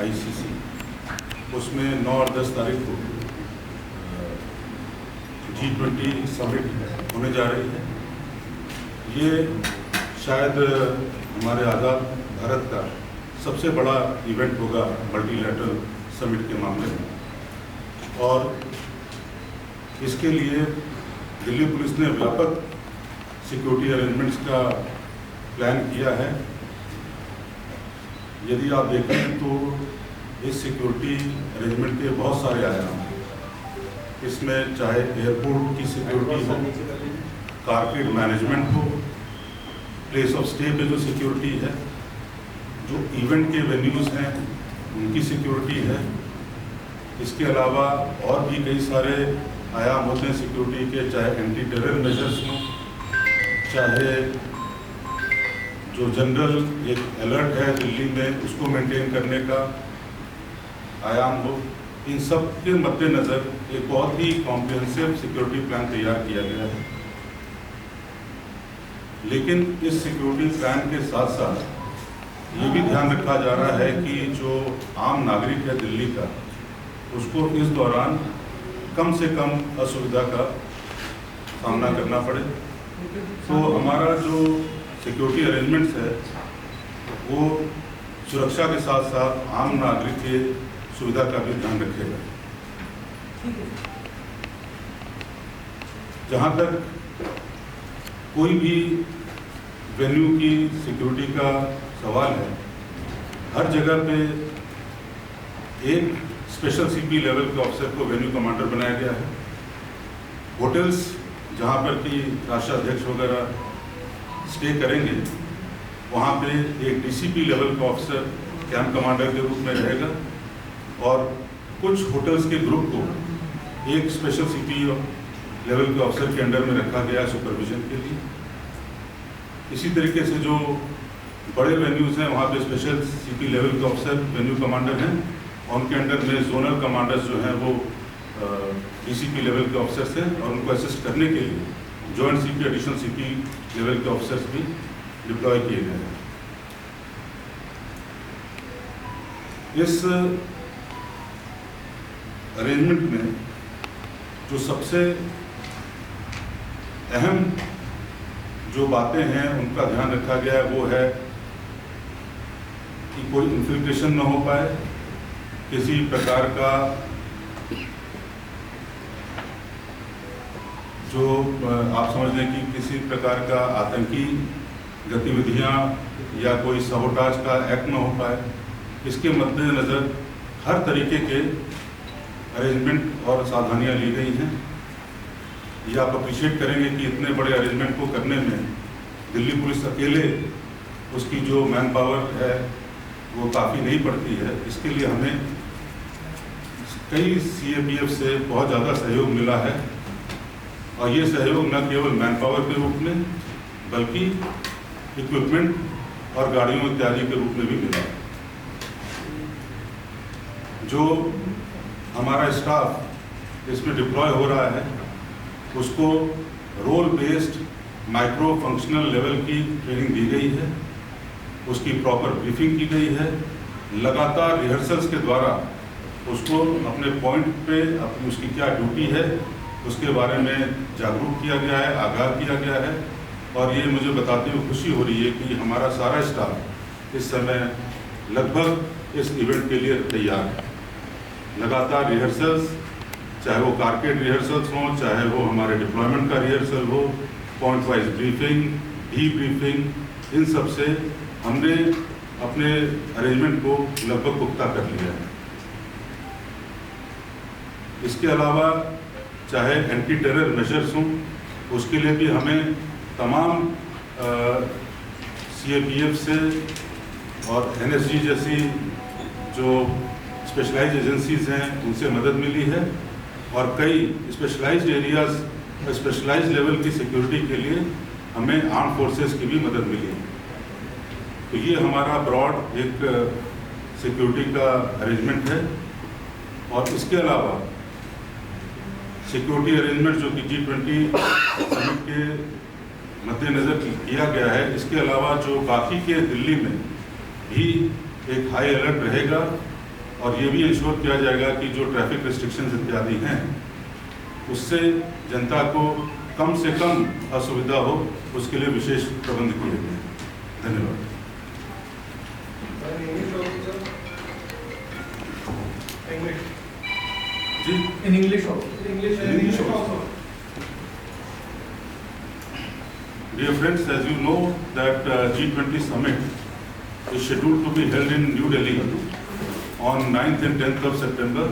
ICC, उसमें 9 और 10 तारीख को G20 समिट होने जा रही है। ये शायद हमारे आज़ाद भारत का सबसे बड़ा इवेंट होगा मल्टीलैटरल समिट के मामले में, और इसके लिए दिल्ली पुलिस ने व्यापक सिक्योरिटी अरेंजमेंट्स का प्लान किया है। यदि आप देखें तो इस सिक्योरिटी अरेंजमेंट के बहुत सारे आयाम हैं। इसमें चाहे एयरपोर्ट की सिक्योरिटी हो, कारपेट मैनेजमेंट हो, प्लेस ऑफ स्टे पे जो सिक्योरिटी है, जो इवेंट के वेन्यूज़ हैं उनकी सिक्योरिटी है। इसके अलावा और भी कई सारे आयाम होते हैं सिक्योरिटी के, चाहे एंटी टेरर मेजर्स हों, चाहे जो जनरल एक अलर्ट है दिल्ली में उसको मेंटेन करने का आयाम हो। इन सब के मद्देनज़र एक बहुत ही कॉम्प्रिहेंसिव सिक्योरिटी प्लान तैयार किया गया है। लेकिन इस सिक्योरिटी प्लान के साथ साथ ये भी ध्यान रखा जा रहा है कि जो आम नागरिक है दिल्ली का, उसको इस दौरान कम से कम असुविधा का सामना करना पड़े। तो हमारा जो सिक्योरिटी अरेंजमेंट्स है वो सुरक्षा के साथ साथ आम नागरिक के सुविधा का भी ध्यान रखेगा। जहाँ तक कोई भी वेन्यू की सिक्योरिटी का सवाल है, हर जगह पे एक स्पेशल CP लेवल के ऑफिसर को वेन्यू कमांडर बनाया गया है। होटल्स जहाँ पर कि राष्ट्राध्यक्ष वगैरह स्टे करेंगे, वहाँ पे एक DCP लेवल का ऑफिसर कैंप कमांडर के रूप में रहेगा, और कुछ होटल्स के ग्रुप को एक स्पेशल CP लेवल के ऑफिसर के अंडर में रखा गया है सुपरविजन के लिए। इसी तरीके से जो बड़े वेन्यूज़ हैं वहाँ पे स्पेशल CP लेवल के ऑफिसर वेन्यू कमांडर हैं, और उनके अंडर में जोनल कमांडर्स जो हैं वो DCP लेवल के ऑफिसर्स हैं, और उनको असिस्ट करने के लिए joint CP additional CP level के ऑफिसर्स भी डिप्लॉय किए गए हैं। इस अरेंजमेंट में जो सबसे अहम जो बातें हैं उनका ध्यान रखा गया है वो है कि कोई इन्फिल्ट्रेशन न हो पाए, किसी प्रकार का जो आप समझ लें कि किसी प्रकार का आतंकी गतिविधियां या कोई सबोटाज का एक्ट न हो पाए। इसके मद्देनज़र हर तरीके के अरेंजमेंट और सावधानियां ली गई हैं। ये आप अप्रिशिएट करेंगे कि इतने बड़े अरेंजमेंट को करने में दिल्ली पुलिस अकेले उसकी जो मैन पावर है वो काफ़ी नहीं पड़ती है। इसके लिए हमें कई CAPF से बहुत ज़्यादा सहयोग मिला है, और ये सहयोग न केवल मैन पावर के रूप में बल्कि इक्विपमेंट और गाड़ियों इत्यादि के रूप में भी मिला। जो हमारा स्टाफ इसमें डिप्लॉय हो रहा है उसको role based micro functional level की ट्रेनिंग दी गई है, उसकी प्रॉपर ब्रीफिंग की गई है। लगातार रिहर्सल्स के द्वारा उसको अपने पॉइंट पे अपनी उसकी क्या ड्यूटी है उसके बारे में जागरूक किया गया है, आगाह किया गया है। और ये मुझे बताते हुए खुशी हो रही है कि हमारा सारा स्टाफ इस समय लगभग इस इवेंट के लिए तैयार है। लगातार रिहर्सल्स, चाहे वो कारकेड रिहर्सल्स हों, चाहे वो हमारे डिप्लॉयमेंट का रिहर्सल हो, पॉइंट वाइज ब्रीफिंग, डीब्रीफिंग, इन सब से हमने अपने अरेंजमेंट को लगभग पुख्ता कर लिया है। इसके अलावा चाहे एंटी टेरर मेजर्स हों, उसके लिए भी हमें तमाम CAPF से और NSG जैसी जो स्पेशलाइज्ड एजेंसीज़ हैं उनसे मदद मिली है, और कई स्पेशलाइज्ड एरियाज़, स्पेशलाइज्ड लेवल की सिक्योरिटी के लिए हमें आर्म फोर्सेस की भी मदद मिली है। तो ये हमारा ब्रॉड एक सिक्योरिटी का अरेंजमेंट है। और इसके अलावा सिक्योरिटी अरेंजमेंट जो कि G20 समिट के मद्देनज़र किया गया है, इसके अलावा जो बाकी के दिल्ली में भी एक हाई अलर्ट रहेगा, और ये भी इंश्योर किया जाएगा कि जो ट्रैफिक रिस्ट्रिक्शंस इत्यादि हैं उससे जनता को कम से कम असुविधा हो, उसके लिए विशेष प्रबंध किए गए हैं। धन्यवाद। जी, In English also. Dear friends, as you know that G20 summit is scheduled to be held in New Delhi on 9th and 10th of September.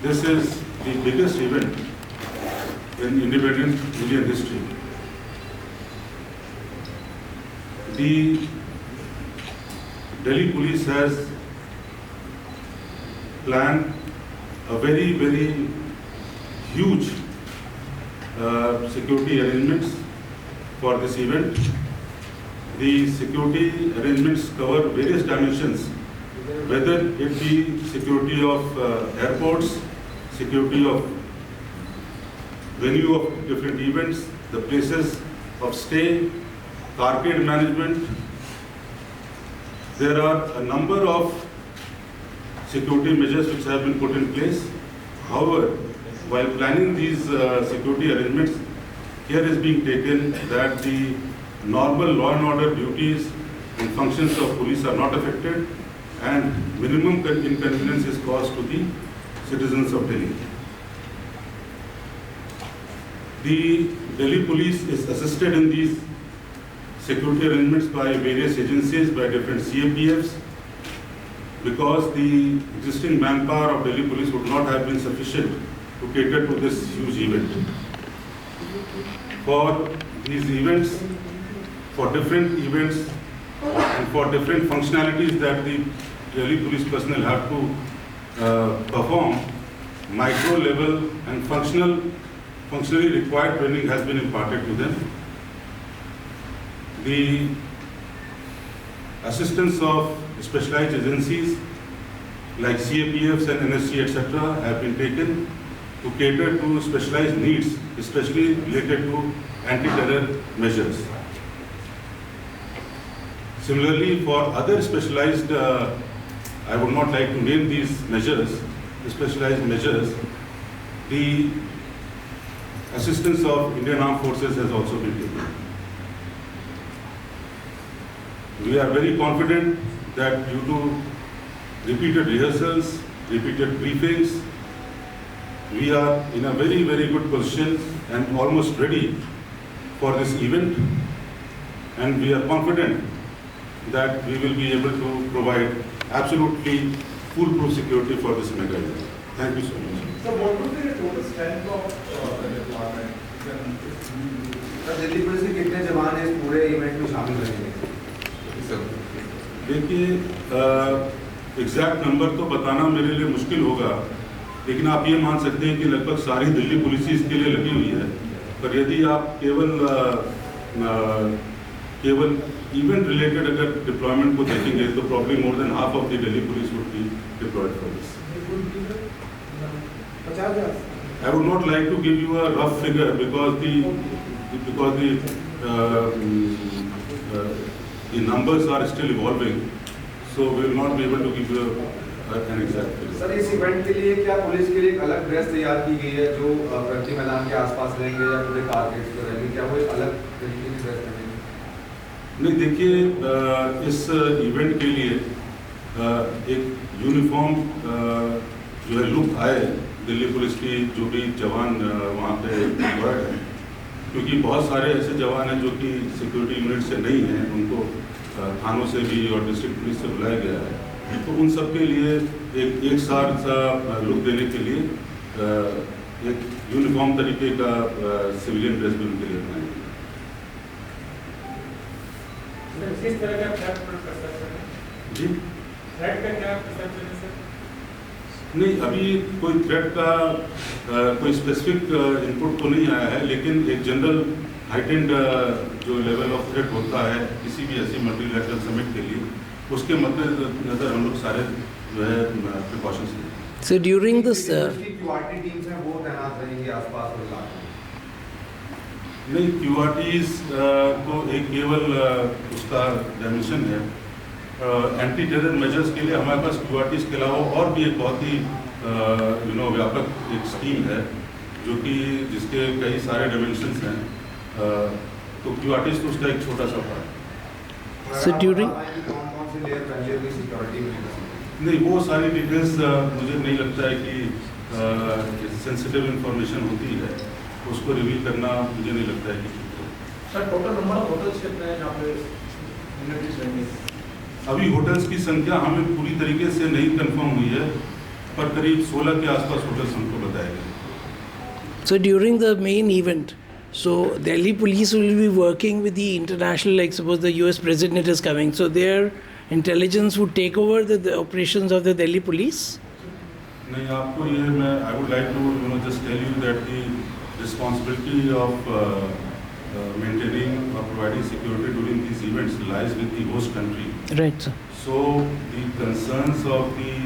This is the biggest event in independent Indian history. The Delhi police has planned a very, very huge security arrangements for this event. The security arrangements cover various dimensions, whether it be security of airports, security of venue of different events, the places of stay, carpet management. There are a number of security measures which have been put in place. However, while planning these security arrangements, care is being taken that the normal law and order duties and functions of police are not affected and minimum inconvenience is caused to the citizens of Delhi. The Delhi police is assisted in these security arrangements by various agencies, by different CAPFs, because the existing manpower of Delhi police would not have been sufficient to cater to this huge event. For these events, for different events and for different functionalities that the Delhi police personnel have to perform, micro level and functionally required training has been imparted to them. The assistance of specialized agencies like CAPFs and NSC etc. have been taken to cater to specialized needs, especially related to anti-terror measures. Similarly, for other specialized, I would not like to name these measures, specialized measures, the assistance of Indian Armed Forces has also been taken. We are very confident that due to repeated rehearsals, repeated briefings, we are in a very, very good position and almost ready for this event. And we are confident that we will be able to provide absolutely foolproof security for this mega event. Thank you so much. So what would be the total strength of the deployment? Delhi police के कितने जवान इस पूरे event में शामिल रहेंगे? देखिए, exact number तो बताना मेरे लिए मुश्किल होगा, लेकिन आप ये मान सकते हैं कि लगभग सारी दिल्ली पुलिस इसके लिए लगी हुई है। पर यदि आप केवल इवेंट रिलेटेड अगर डिप्लॉयमेंट को देखेंगे तो probably more than half of the Delhi police would be diploid for this. I would not like to give you a rough figure because the numbers are still evolving, so we will not be able to give you an exact figure. Sir, इस event के लिए क्या police के लिए एक अलग dress तैयार की गई है जो प्रगति मैदान के आसपास रहेंगे या पूरे कारपेट पर रहेंगे? क्या वो एक अलग तरीके की ड्रेस पहनेंगे? नहीं, देखिए, इस इवेंट के लिए एक यूनिफॉर्म जो है लुक आए दिल्ली पुलिस की जो भी जवान वहाँ पे डिप्लॉयड हैं, क्योंकि बहुत सारे ऐसे जवान हैं जो कि सिक्योरिटी यूनिट से नहीं हैं, उनको थानों से भी और डिस्ट्रिक्ट पुलिस से बुलाया गया है, तो उन सब के लिए एक साथ सा लुक देने के लिए एक यूनिफॉर्म तरीके का सिविलियन ड्रेस भी उनके लिए बनाएंगे। किस तरह का थ्रेट कर सकते हैं? जी, थ्रेट का क्या परसेप्शन है सर? नहीं, अभी कोई थ्रेट का कोई स्पेसिफिक इनपुट तो नहीं आया है, लेकिन एक जनरल हाइटेंड जो लेवल ऑफ थ्रेट होता है किसी भी ऐसी मल्टीलैटरल समिट के लिए, उसके मद्देनजर हम लोग सारे जो है प्रिकॉशंस लें। So during this QRT teams हैं वो तैनात रहेंगे आसपास और इलाके में? नहीं, क्यूआरटीज तो एक केवल उसका डायमेंशन है, एंटी टेरर मेजर्स के लिए हमारे पास QRTs के अलावा और भी एक बहुत ही व्यापक एक स्कीम है जो कि जिसके कई सारे डायमेंशंस हैं। तो QRTs तो उसका एक छोटा सा पार्ट So during- कौन से लेयर पहले हुई सिक्योरिटी में? नहीं, वो सारी डिटेल्स मुझे नहीं लगता है कि सेंसिटिव इंफॉर्मेशन होती है, उसको रिवील करना मुझे नहीं लगता है कि ठीक है। Sir total number of hotels कितने हैं जहाँ पे मिलिट्रीज रहेंगे? अभी होटल्स की संख्या हमें पूरी तरीके से नहीं कंफर्म हुई है, पर करीब 16 के आसपास होटल्स हमको बताए गए। So during the main event, so Delhi police will be working with the international, like suppose the US president is coming, so their intelligence would take over the operations of the Delhi police? नहीं, आपको ये मैं I would like to just tell you that the responsibility of maintaining or providing security during these events lies with the host country. Right, sir. So the concerns of the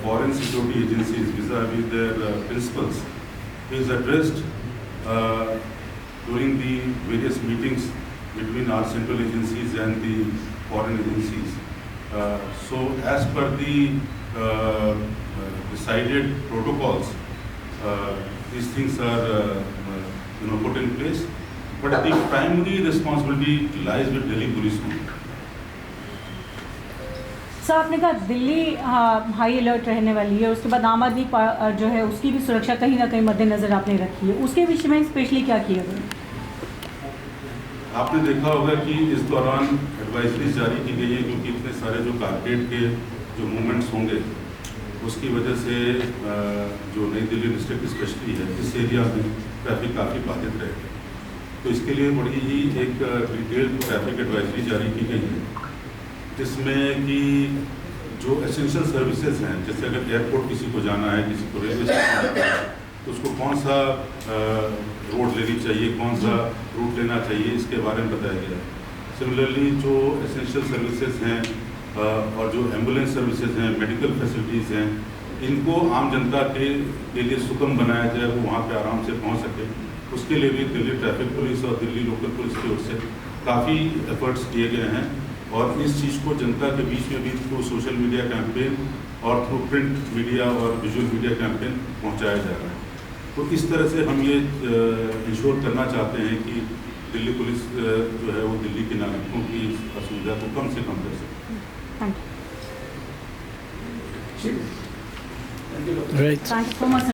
foreign security agencies vis-a-vis their principals is addressed during the various meetings between our central agencies and the foreign agencies. So as per the decided protocols, these things are put in place. But the primary responsibility lies with Delhi police only. Sir आपने कहा Delhi high alert रहने वाली है, उसके बाद आम आदमी जो है उसकी भी सुरक्षा कहीं ना कहीं मद्देनजर आपने रखी है, उसके विषय में स्पेशली क्या किया गया? आपने देखा होगा कि इस दौरान एडवाइजरी जारी की गई है, क्योंकि इतने सारे जो कारपोरेट के जो मूवमेंट्स होंगे उसकी वजह से जो नई दिल्ली डिस्ट्रिक्ट स्पेशली है, इस एरिया में ट्रैफिक काफ़ी बाधित रहेगा। तो इसके लिए बड़ी ही एक डिटेल्ड ट्रैफिक एडवाइजरी जारी की गई है, जिसमें कि जो एसेंशियल सर्विसेज हैं, जैसे अगर एयरपोर्ट किसी को जाना है, किसी को रेलवे स्टेशन जाना है, तो उसको कौन सा रोड लेनी चाहिए, कौन सा रूट लेना चाहिए, इसके बारे में बताया गया। सिमिलरली जो एसेंशियल सर्विसेज हैं और जो एम्बुलेंस सर्विसेज हैं, मेडिकल फैसिलिटीज़ हैं, इनको आम जनता के लिए सुगम बनाया जाए, वो वहाँ पे आराम से पहुँच सके। उसके लिए भी दिल्ली ट्रैफिक पुलिस और दिल्ली लोकल पुलिस की ओर से काफ़ी एफर्ट्स किए गए हैं, और इस चीज़ को जनता के बीच में भी थ्रू सोशल मीडिया कैंपेन और थ्रू प्रिंट मीडिया और विजुअल मीडिया कैंपेन पहुंचाया जा रहा है। तो इस तरह से हम ये इंश्योर करना चाहते हैं कि दिल्ली पुलिस जो है वो दिल्ली के नागरिकों की असुविधा को कम से कम कर सके। Thank you Right. So much.